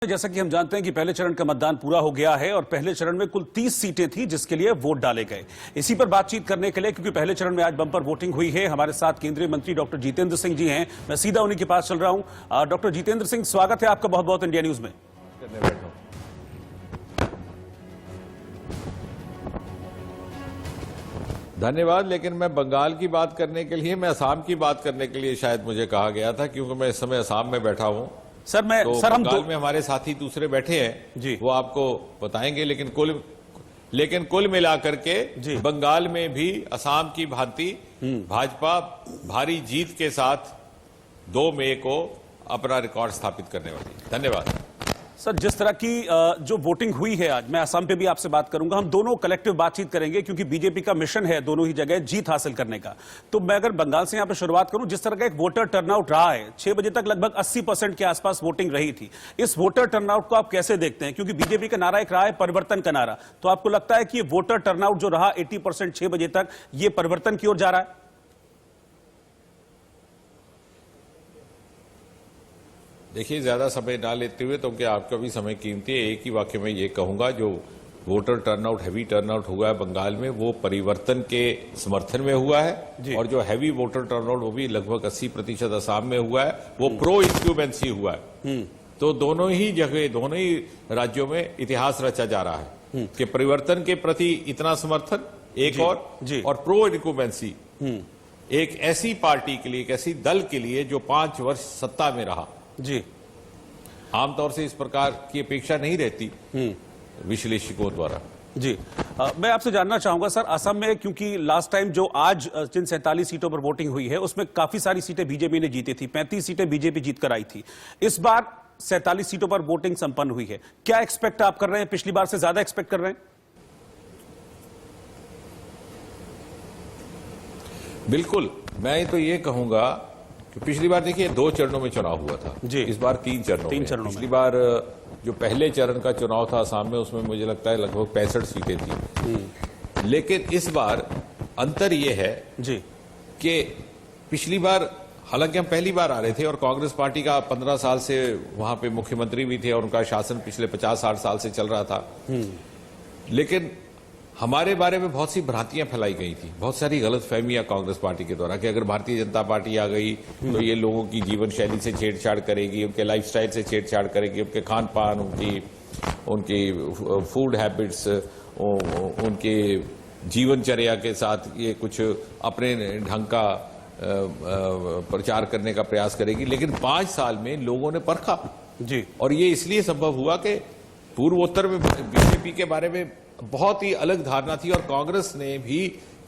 जैसा कि हम जानते हैं कि पहले चरण का मतदान पूरा हो गया है और पहले चरण में कुल 30 सीटें थी जिसके लिए वोट डाले गए। इसी पर बातचीत करने के लिए, क्योंकि पहले चरण में आज बंपर वोटिंग हुई है, हमारे साथ केंद्रीय मंत्री डॉक्टर जितेंद्र सिंह जी हैं। मैं सीधा उन्हीं के पास चल रहा हूं। डॉक्टर जितेंद्र सिंह, स्वागत है आपका बहुत बहुत इंडिया न्यूज में। धन्यवाद। लेकिन मैं बंगाल की बात करने के लिए, मैं असम की बात करने के लिए शायद मुझे कहा गया था, क्योंकि मैं इस समय असम में बैठा हूं। सर हम बंगाल में हमारे साथी दूसरे बैठे हैं जी, वो आपको बताएंगे। लेकिन कुल मिलाकर के बंगाल में भी असम की भांति भाजपा भारी जीत के साथ 2 मई को अपना रिकॉर्ड स्थापित करने वाली। धन्यवाद। सर, जिस तरह की जो वोटिंग हुई है आज, मैं असम पे भी आपसे बात करूंगा, हम दोनों कलेक्टिव बातचीत करेंगे क्योंकि बीजेपी का मिशन है दोनों ही जगह जीत हासिल करने का। तो मैं अगर बंगाल से यहां पे शुरुआत करूं, जिस तरह का एक वोटर टर्नआउट रहा है, 6 बजे तक लगभग 80% के आसपास वोटिंग रही थी। इस वोटर टर्नआउट को आप कैसे देखते हैं? क्योंकि बीजेपी का नारा एक रहा है परिवर्तन का नारा, तो आपको लगता है कि ये वोटर टर्नआउट जो रहा 80% 6 बजे तक, ये परिवर्तन की ओर जा रहा है? देखिए, ज्यादा समय ना लेते हुए, तो कि आपका भी समय कीमती है, एक ही वाक्य में ये कहूंगा, जो वोटर टर्नआउट, हैवी टर्नआउट हुआ है बंगाल में, वो परिवर्तन के समर्थन में हुआ है। और जो हैवी वोटर टर्नआउट, वो भी लगभग 80% असम में हुआ है, वो प्रो इंक्यूबेंसी हुआ है। तो दोनों ही जगह, दोनों ही राज्यों में इतिहास रचा जा रहा है कि परिवर्तन के प्रति इतना समर्थन एक और प्रो इंक्यूबेंसी एक ऐसी पार्टी के लिए, एक ऐसी दल के लिए जो 5 वर्ष सत्ता में रहा जी। आमतौर से इस प्रकार की अपेक्षा नहीं रहती विश्लेषकों द्वारा जी। मैं आपसे जानना चाहूंगा सर, असम में क्योंकि लास्ट टाइम जो आज जिन 47 सीटों पर वोटिंग हुई है उसमें काफी सारी सीटें बीजेपी ने जीती थी, 35 सीटें बीजेपी जीत कर आई थी। इस बार 47 सीटों पर वोटिंग संपन्न हुई है, क्या एक्सपेक्ट आप कर रहे हैं? पिछली बार से ज्यादा एक्सपेक्ट कर रहे हैं? बिल्कुल। मैं तो ये कहूंगा कि पिछली बार देखिए 2 चरणों में चुनाव हुआ था जी। इस बार 3 चरणों में। पिछली बार जो पहले चरण का चुनाव था असम में, उसमें मुझे लगता है लगभग 65 सीटें थी। लेकिन इस बार अंतर यह है जी कि पिछली बार, हालांकि हम पहली बार आ रहे थे और कांग्रेस पार्टी का 15 साल से वहां पे मुख्यमंत्री भी थे और उनका शासन पिछले 50-60 साल से चल रहा था, लेकिन हमारे बारे में बहुत सी भ्रांतियां फैलाई गई थी, बहुत सारी गलतफहमियां कांग्रेस पार्टी के द्वारा, कि अगर भारतीय जनता पार्टी आ गई तो ये लोगों की जीवन शैली से छेड़छाड़ करेगी, उनके लाइफस्टाइल से छेड़छाड़ करेगी, उनके खान पान, उनकी फूड हैबिट्स, उनके जीवनचर्या के साथ ये कुछ अपने ढंग का प्रचार करने का प्रयास करेगी। लेकिन 5 साल में लोगों ने परखा जी, और ये इसलिए संभव हुआ कि पूर्वोत्तर में बीजेपी के बारे में बहुत ही अलग धारणा थी और कांग्रेस ने भी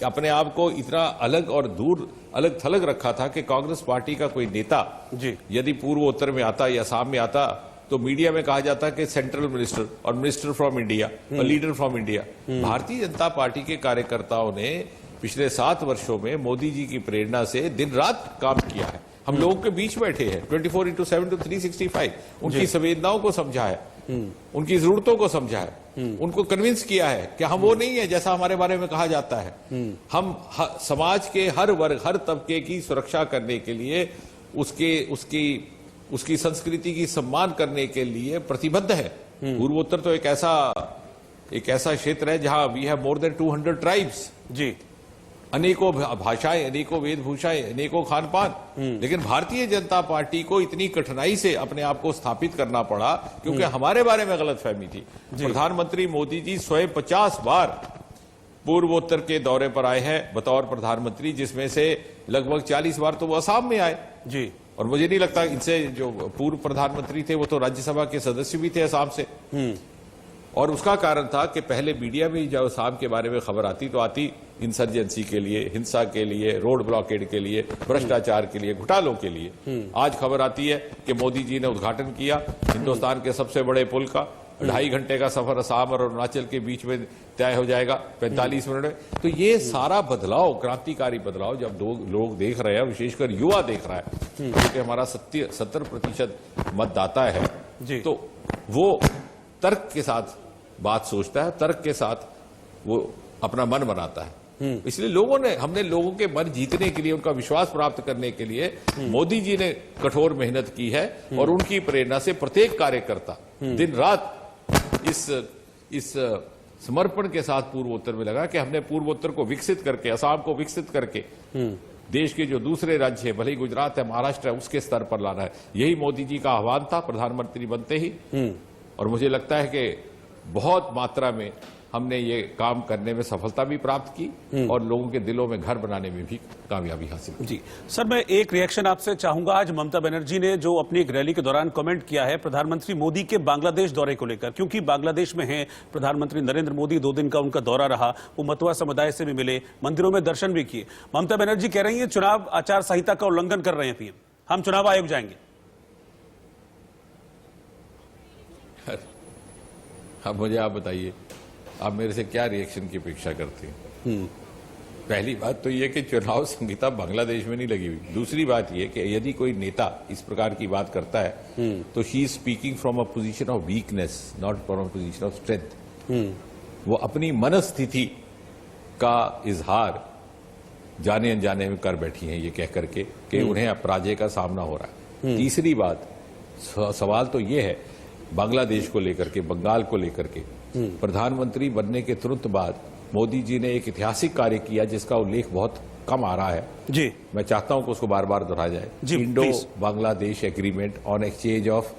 अपने आप को इतना अलग और दूर, अलग थलग रखा था कि कांग्रेस पार्टी का कोई नेता जी यदि पूर्वोत्तर में आता या असम में आता तो मीडिया में कहा जाता कि सेंट्रल मिनिस्टर और मिनिस्टर फ्रॉम इंडिया और leader from India. Bharatiya Janata party के कार्यकर्ताओं ने पिछले 7 वर्षों में मोदी जी की प्रेरणा से दिन रात काम किया है। हम लोगों के बीच बैठे हैं 24/7 to 365, उनकी संवेदनाओं को समझा है, उनकी जरूरतों को समझा है, उनको कन्विंस किया है कि हम वो नहीं है जैसा हमारे बारे में कहा जाता है। हम समाज के हर वर्ग, हर तबके की सुरक्षा करने के लिए, उसकी संस्कृति की सम्मान करने के लिए प्रतिबद्ध है। पूर्वोत्तर तो एक ऐसा क्षेत्र है जहां we have more than 200 tribes जी, अनेकों भाषाएं, अनेकों वेशभूषाएं, अनेकों खान पान। लेकिन भारतीय जनता पार्टी को इतनी कठिनाई से अपने आप को स्थापित करना पड़ा क्योंकि हमारे बारे में गलतफहमी थी। प्रधानमंत्री मोदी जी स्वयं 50 बार पूर्वोत्तर के दौरे पर आए हैं बतौर प्रधानमंत्री, जिसमें से लगभग 40 बार तो वो असम में आए जी। और मुझे नहीं लगता इनसे जो पूर्व प्रधानमंत्री थे वो तो राज्यसभा के सदस्य भी थे असम से। और उसका कारण था कि पहले मीडिया में जब असम के बारे में खबर आती तो आती इंसर्जेंसी के लिए, हिंसा के लिए, रोड ब्लॉकेड के लिए, भ्रष्टाचार के लिए, घोटालों के लिए। आज खबर आती है कि मोदी जी ने उद्घाटन किया हिंदुस्तान के सबसे बड़े पुल का, 2.5 घंटे का सफर असम और अरुणाचल के बीच में तय हो जाएगा 45 मिनट में। तो ये सारा बदलाव, क्रांतिकारी बदलाव जब लोग देख रहे हैं, विशेषकर युवा देख रहा है, क्योंकि हमारा 70% मतदाता है जी, तो वो तर्क के साथ बात सोचता है, तर्क के साथ वो अपना मन बनाता है। इसलिए हमने लोगों के मन जीतने के लिए, उनका विश्वास प्राप्त करने के लिए मोदी जी ने कठोर मेहनत की है और उनकी प्रेरणा से प्रत्येक कार्यकर्ता दिन रात इस समर्पण के साथ पूर्वोत्तर में लगा कि हमने पूर्वोत्तर को विकसित करके, असम को विकसित करके देश के जो दूसरे राज्य है, भले ही गुजरात है, महाराष्ट्र है, उसके स्तर पर लाना है। यही मोदी जी का आह्वान था प्रधानमंत्री बनते ही। और मुझे लगता है कि बहुत मात्रा में हमने ये काम करने में सफलता भी प्राप्त की और लोगों के दिलों में घर बनाने में भी कामयाबी हासिल की। जी सर, मैं एक रिएक्शन आपसे चाहूंगा। आज ममता बनर्जी ने जो अपनी एक रैली के दौरान कमेंट किया है प्रधानमंत्री मोदी के बांग्लादेश दौरे को लेकर, क्योंकि बांग्लादेश में है प्रधानमंत्री नरेंद्र मोदी, 2 दिन का उनका दौरा रहा, वो मतुआ समुदाय से भी मिले, मंदिरों में दर्शन भी किए। ममता बनर्जी कह रही है चुनाव आचार संहिता का उल्लंघन कर रहे हैं पीएम, हम चुनाव आयोग जाएंगे। अब मुझे आप बताइए, आप मेरे से क्या रिएक्शन की अपेक्षा करते हैं? पहली बात तो यह कि चुनाव संहिता बांग्लादेश में नहीं लगी हुई। दूसरी बात यह कि यदि कोई नेता इस प्रकार की बात करता है तो she is speaking from a position of weakness, not from a position of strength. वो अपनी मनस्थिति का इजहार जाने अनजाने में कर बैठी हैं ये कह करके कि उन्हें अपराजय का सामना हो रहा है। तीसरी बात, सवाल तो ये है बांग्लादेश को लेकर के, बंगाल को लेकर के। प्रधानमंत्री बनने के तुरंत बाद मोदी जी ने एक ऐतिहासिक कार्य किया जिसका उल्लेख बहुत कम आ रहा है जी। मैं चाहता हूं कि उसको बार बार दोहराया जाए। Indo Bangladesh agreement on exchange of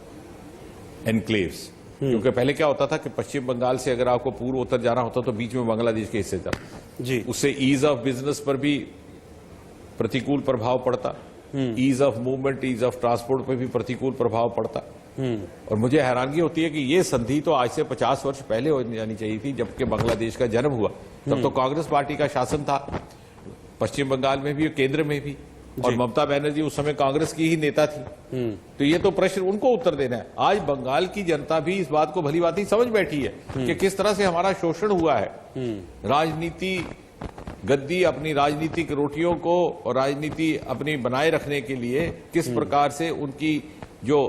enclaves. क्योंकि पहले क्या होता था कि पश्चिम बंगाल से अगर आपको पूर्व उत्तर जाना होता तो बीच में बांग्लादेश के हिस्से था जी। उससे ईज ऑफ बिजनेस पर भी प्रतिकूल प्रभाव पड़ता, ease of movement, ease of transport पर भी प्रतिकूल प्रभाव पड़ता। और मुझे हैरानगी होती है कि ये संधि तो आज से 50 वर्ष पहले हो जानी चाहिए थी, जबकि बांग्लादेश का जन्म हुआ तब तो कांग्रेस पार्टी का शासन था पश्चिम बंगाल में भी और केंद्र में भी, और ममता बनर्जी उस समय कांग्रेस की ही नेता थी। तो ये तो प्रश्न उनको उत्तर देना है। आज बंगाल की जनता भी इस बात को भली भांति समझ बैठी है कि किस तरह से हमारा शोषण हुआ है। राजनीति गद्दी, अपनी राजनीतिक रोटियों को और राजनीति अपनी बनाए रखने के लिए किस प्रकार से उनकी जो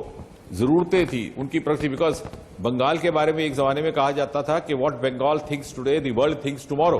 जरूरतें थी उनकी प्रगति। बिकॉज बंगाल के बारे में एक जमाने में कहा जाता था कि what Bengal thinks today the world thinks tomorrow.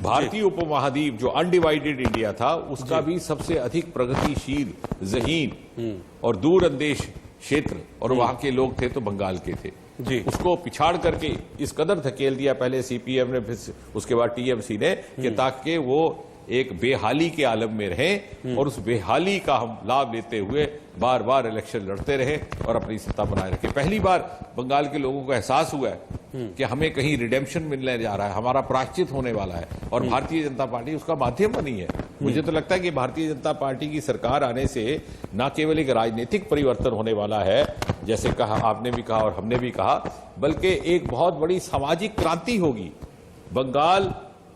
भारतीय उपमहाद्वीप जो अनडिवाइडेड इंडिया था उसका भी सबसे अधिक प्रगतिशील, जहीन और दूर अंदेश क्षेत्र और वहां के लोग थे तो बंगाल के थे जी। उसको पिछाड़ करके इस कदर धकेल दिया पहले सीपीएम ने, फिर उसके बाद टीएमसी ने, कि ताकि वो एक बेहाली के आलम में रहे और उस बेहाली का हम लाभ लेते हुए बार बार इलेक्शन लड़ते रहे और अपनी सत्ता बनाए रखे। पहली बार बंगाल के लोगों को एहसास हुआ है कि हमें कहीं रिडेम्पशन मिलने जा रहा है, हमारा प्रायश्चित होने वाला है, और भारतीय जनता पार्टी उसका माध्यम बनी है। मुझे तो लगता है कि भारतीय जनता पार्टी की सरकार आने से न केवल एक राजनीतिक परिवर्तन होने वाला है, जैसे कहा आपने भी कहा और हमने भी कहा, बल्कि एक बहुत बड़ी सामाजिक क्रांति होगी। बंगाल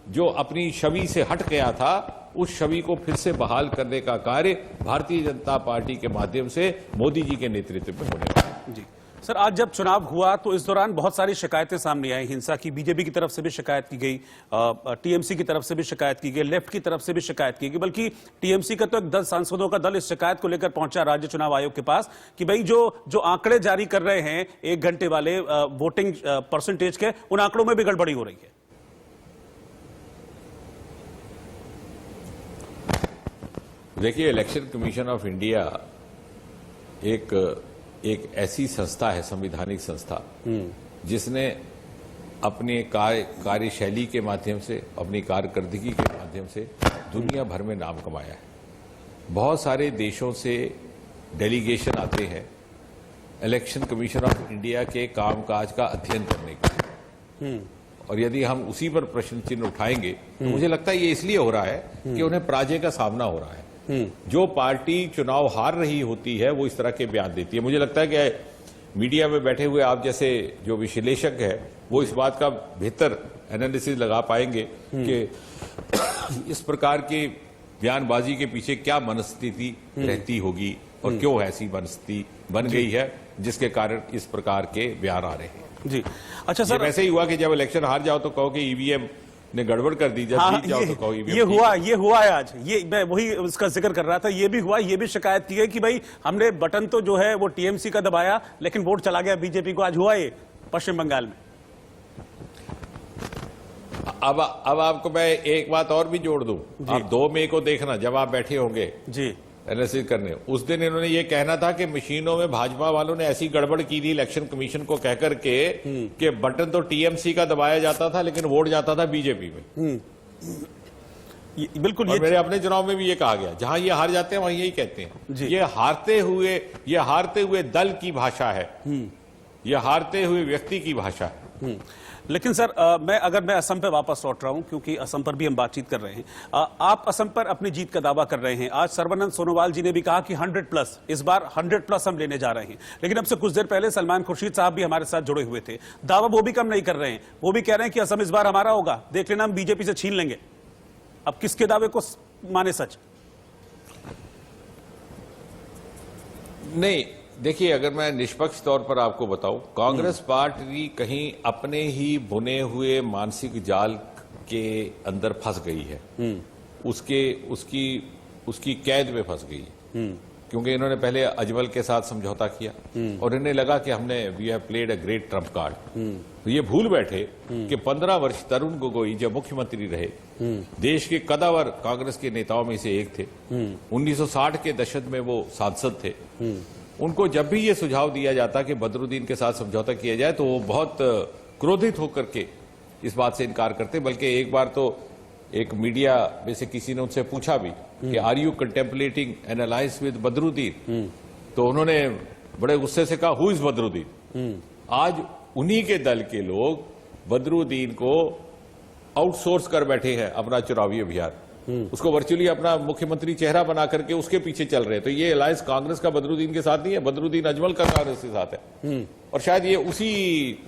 जो अपनी छवि से हट गया था उस छवि को फिर से बहाल करने का कार्य भारतीय जनता पार्टी के माध्यम से मोदी जी के नेतृत्व में होने वाला है जी। सर, आज जब चुनाव हुआ तो इस दौरान बहुत सारी शिकायतें सामने आई हिंसा की। बीजेपी की तरफ से भी शिकायत की गई, टीएमसी की तरफ से भी शिकायत की गई, लेफ्ट की तरफ से भी शिकायत की गई, बल्कि टीएमसी का तो एक 10 सांसदों का दल इस शिकायत को लेकर पहुंचा राज्य चुनाव आयोग के पास कि भाई जो आंकड़े जारी कर रहे हैं 1 घंटे वाले वोटिंग परसेंटेज के, उन आंकड़ों में भी गड़बड़ी हो रही है। देखिए, इलेक्शन कमीशन ऑफ इंडिया एक ऐसी संस्था है, संवैधानिक संस्था, जिसने अपने कार्यशैली के माध्यम से, अपनी कारकर्दगी के माध्यम से दुनिया भर में नाम कमाया है। बहुत सारे देशों से डेलीगेशन आते हैं इलेक्शन कमीशन ऑफ इंडिया के कामकाज का अध्ययन करने के लिए, और यदि हम उसी पर प्रश्न चिन्ह उठाएंगे तो मुझे लगता है ये इसलिए हो रहा है कि उन्हें पराजय का सामना हो रहा है। जो पार्टी चुनाव हार रही होती है वो इस तरह के बयान देती है। मुझे लगता है कि मीडिया में बैठे हुए आप जैसे जो विश्लेषक है वो इस बात का बेहतर एनालिसिस लगा पाएंगे कि इस प्रकार के बयानबाजी के पीछे क्या मनस्थिति रहती होगी और क्यों ऐसी मनस्थिति बन गई है जिसके कारण इस प्रकार के बयान आ रहे हैं जी। अच्छा सर, वैसे ही हुआ कि जब इलेक्शन हार जाओ तो कहो कि ईवीएम ने गड़बड़ कर दी, जब जीत जाओ तो कहो ईवीएम। ये हुआ है आज, ये मैं वही उसका जिक्र कर रहा था। ये भी हुआ, ये भी शिकायत की गई कि भाई हमने बटन तो जो है वो टीएमसी का दबाया लेकिन वोट चला गया बीजेपी को। आज हुआ ये पश्चिम बंगाल में। अब आपको मैं एक बात और भी जोड़ दूं। आप 2 मई को देखना, जब आप बैठे होंगे जी एनालिसिस करने, उस दिन इन्होंने ये कहना था कि मशीनों में भाजपा वालों ने ऐसी गड़बड़ की थी इलेक्शन कमीशन को कहकर के कि बटन तो टीएमसी का दबाया जाता था लेकिन वोट जाता था बीजेपी में। बिल्कुल, और मेरे अपने चुनाव में भी ये कहा गया, जहां ये हार जाते हैं वहां यही कहते हैं, ये हारते हुए दल की भाषा है, ये हारते हुए व्यक्ति की भाषा है। लेकिन सर मैं असम पे वापस लौट रहा हूं, क्योंकि असम पर भी हम बातचीत कर रहे हैं। आप असम पर अपनी जीत का दावा कर रहे हैं। आज सर्बानंद सोनोवाल जी ने भी कहा कि 100+, इस बार 100+ हम लेने जा रहे हैं। लेकिन अब से कुछ देर पहले सलमान खुर्शीद साहब भी हमारे साथ जुड़े हुए थे, दावा वो भी कम नहीं कर रहे हैं। वो भी कह रहे हैं कि असम इस बार हमारा होगा, देख लेना हम बीजेपी से छीन लेंगे। अब किसके दावे को माने सच? नहीं, देखिए, अगर मैं निष्पक्ष तौर पर आपको बताऊं, कांग्रेस पार्टी कहीं अपने ही बुने हुए मानसिक जाल के अंदर फंस गई है, उसकी कैद में फंस गई है। क्योंकि इन्होंने पहले अजमल के साथ समझौता किया और इन्हें लगा कि we have played a great trump card. तो ये भूल बैठे कि 15 वर्ष तरुण गोगोई जब मुख्यमंत्री रहे, देश के कदावर कांग्रेस के नेताओं में से एक थे, 1960 के दशक में वो सांसद थे। उनको जब भी ये सुझाव दिया जाता कि बदरुद्दीन के साथ समझौता किया जाए तो वो बहुत क्रोधित होकर के इस बात से इनकार करते। बल्कि एक बार तो एक मीडिया में से किसी ने उनसे पूछा भी कि are you contemplating an alliance with Badruddin, तो उन्होंने बड़े गुस्से से कहा हु इज बदरुद्दीन। आज उन्हीं के दल के लोग बदरुद्दीन को आउटसोर्स कर बैठे हैं अपना चुनावी अभियान, उसको वर्चुअली अपना मुख्यमंत्री चेहरा बना करके उसके पीछे चल रहे हैं। तो ये अलायंस कांग्रेस का बदरुद्दीन के साथ नहीं है, बदरुद्दीन अजमल का कांग्रेस के साथ है। और शायद ये उसी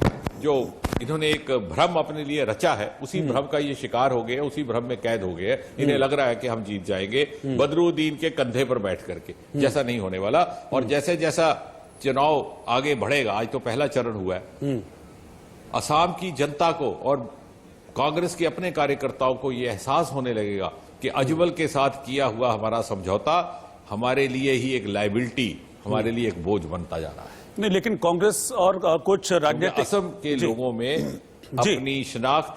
जो इन्होंने एक भ्रम अपने लिए रचा है, उसी भ्रम का ये शिकार हो गए, उसी भ्रम में कैद हो गए। इन्हें लग रहा है कि हम जीत जाएंगे बदरुद्दीन के कंधे पर बैठ करके, जैसा नहीं होने वाला। और जैसे जैसा चुनाव आगे बढ़ेगा, आज तो पहला चरण हुआ है, असम की जनता को और कांग्रेस के अपने कार्यकर्ताओं को यह एहसास होने लगेगा कि अजमल के साथ किया हुआ हमारा समझौता हमारे लिए ही एक लायबिलिटी, हमारे लिए एक बोझ बनता जा रहा है। नहीं, लेकिन कांग्रेस और कुछ राजनीतिक असम के लोगों में अपनी शनाख्त,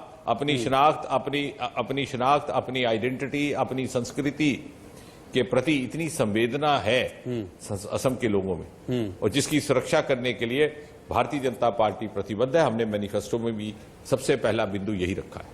अपनी आइडेंटिटी, अपनी संस्कृति के प्रति इतनी संवेदना है असम के लोगों में, और जिसकी सुरक्षा करने के लिए भारतीय जनता पार्टी प्रतिबद्ध है। हमने मैनिफेस्टो में भी सबसे पहला बिंदु यही रखा है।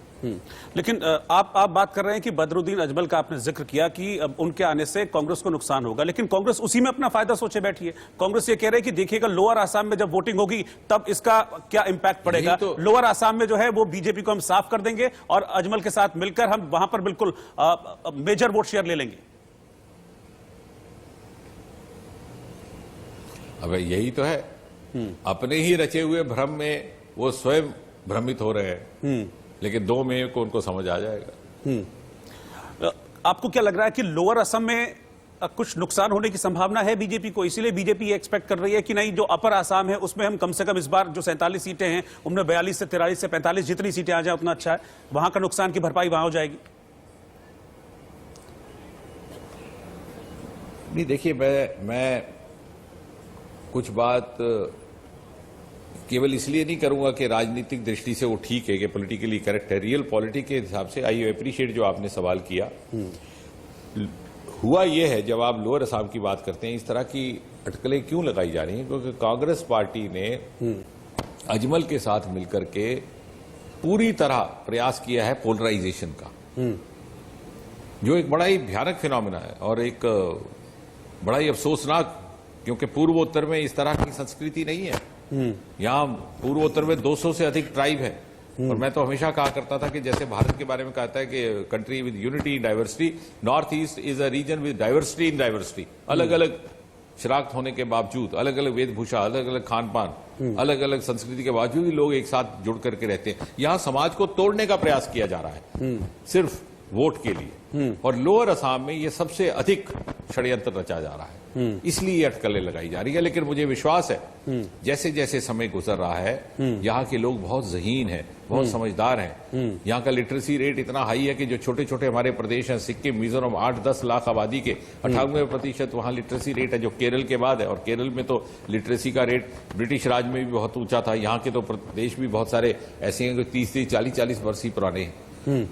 लेकिन आप बात कर रहे हैं कि बदरुद्दीन अजमल का आपने जिक्र किया कि अब उनके आने से कांग्रेस को नुकसान होगा, लेकिन कांग्रेस उसी में अपना फायदा सोचे बैठी है। कांग्रेस ये कह रही है कि देखिएगा लोअर आसाम में जब वोटिंग होगी तब इसका क्या इंपैक्ट पड़ेगा। तो लोअर आसाम में जो है वो बीजेपी को हम साफ कर देंगे और अजमल के साथ मिलकर हम वहां पर बिल्कुल मेजर वोट शेयर ले लेंगे। अब यही तो है, अपने ही रचे हुए भ्रम में वो स्वयं भ्रमित हो रहे हैं, लेकिन 2 मई को उनको समझ आ जाएगा। आपको क्या लग रहा है कि लोअर असम में कुछ नुकसान होने की संभावना है बीजेपी को, इसीलिए बीजेपी ये एक्सपेक्ट कर रही है कि नहीं, जो अपर आसाम है उसमें हम कम से कम इस बार जो 47 सीटें हैं उनमें 42 से 43 से 45 जितनी सीटें आ जाए उतना अच्छा है, वहां का नुकसान की भरपाई वहां हो जाएगी? नहीं, देखिए, मैं कुछ बात केवल इसलिए नहीं करूंगा कि राजनीतिक दृष्टि से वो ठीक है, कि पॉलिटिकली करेक्ट है। रियल पॉलिटिक्स के हिसाब से आई अप्रिशिएट जो आपने सवाल किया। हुआ ये है, जब आप लोअर असम की बात करते हैं, इस तरह की अटकलें क्यों लगाई जा रही हैं? क्योंकि कांग्रेस पार्टी ने अजमल के साथ मिलकर के पूरी तरह प्रयास किया है पोलराइजेशन का, जो एक बड़ा ही भयानक फिनोमेना है और एक बड़ा ही अफसोसनाक, क्योंकि पूर्वोत्तर में इस तरह की संस्कृति नहीं है। यहाँ पूर्वोत्तर में 200 से अधिक ट्राइब है, और मैं तो हमेशा कहा करता था कि जैसे भारत के बारे में कहता है कि country with unity in diversity, North East is a region with diversity in diversity. अलग अलग शनाख्त होने के बावजूद, अलग अलग वेशभूषा, अलग अलग खान पान, अलग अलग संस्कृति के बावजूद लोग एक साथ जुड़ करके रहते हैं। यहाँ समाज को तोड़ने का प्रयास किया जा रहा है, सिर्फ वोट के लिए, और लोअर असम में ये सबसे अधिक षड्यंत्र रचा जा रहा है, इसलिए ये अटकलें लगाई जा रही है। लेकिन मुझे विश्वास है जैसे जैसे समय गुजर रहा है, यहाँ के लोग बहुत ज़हीन हैं, बहुत समझदार हैं। यहाँ का लिटरेसी रेट इतना हाई है कि जो छोटे छोटे हमारे प्रदेश हैं, सिक्किम, मिजोरम, 8-10 लाख आबादी के 98% वहाँ लिटरेसी रेट है, जो केरल के बाद है। और केरल में तो लिटरेसी का रेट ब्रिटिश राज में भी बहुत ऊंचा था। यहाँ के तो प्रदेश भी बहुत सारे ऐसे हैं जो 30-30, 40-40 वर्ष ही पुराने हैं।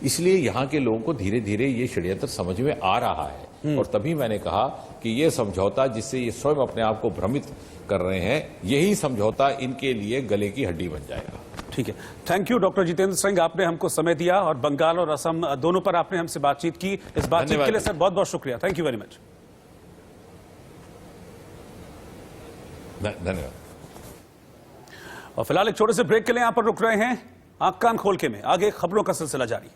इसलिए यहाँ के लोगों को धीरे धीरे ये षड्यंत्र समझ में आ रहा है, और तभी मैंने कहा कि ये समझौता जिससे ये स्वयं अपने आप को भ्रमित कर रहे हैं, यही समझौता इनके लिए गले की हड्डी बन जाएगा। ठीक है, thank you doctor Jitendra Singh, आपने हमको समय दिया और बंगाल और असम दोनों पर आपने हमसे बातचीत की। इस बातचीत के लिए सर बहुत बहुत शुक्रिया, थैंक यू वेरी मच। धन्यवाद। और फिलहाल एक छोटे से ब्रेक के लिए यहां पर रुक रहे हैं। आंख कान खोल के में आगे खबरों का सिलसिला जारी।